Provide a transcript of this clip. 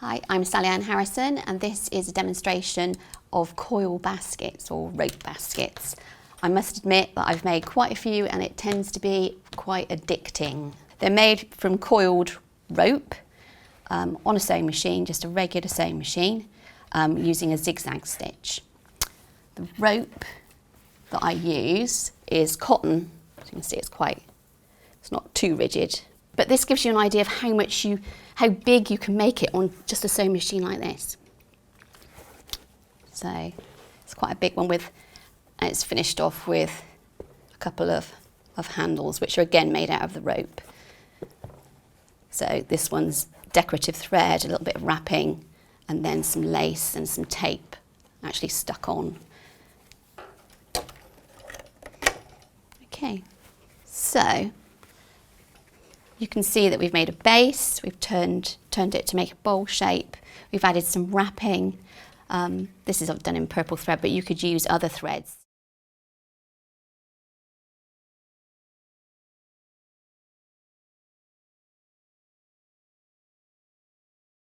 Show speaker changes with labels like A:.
A: Hi, I'm Sallieann Harrison and this is a demonstration of coil baskets or rope baskets. I must admit that I've made quite a few and it tends to be quite addicting. They're made from coiled rope on a sewing machine, just a regular sewing machine, using a zigzag stitch. The rope that I use is cotton. As you can see, it's not too rigid. But this gives you an idea of how big you can make it on just a sewing machine like this. So it's quite a big one and it's finished off with a couple of handles, which are again made out of the rope. So this one's decorative thread, a little bit of wrapping, and then some lace and some tape actually stuck on. Okay, so you can see that we've made a base, we've turned it to make a bowl shape, we've added some wrapping. This is done in purple thread, but you could use other threads.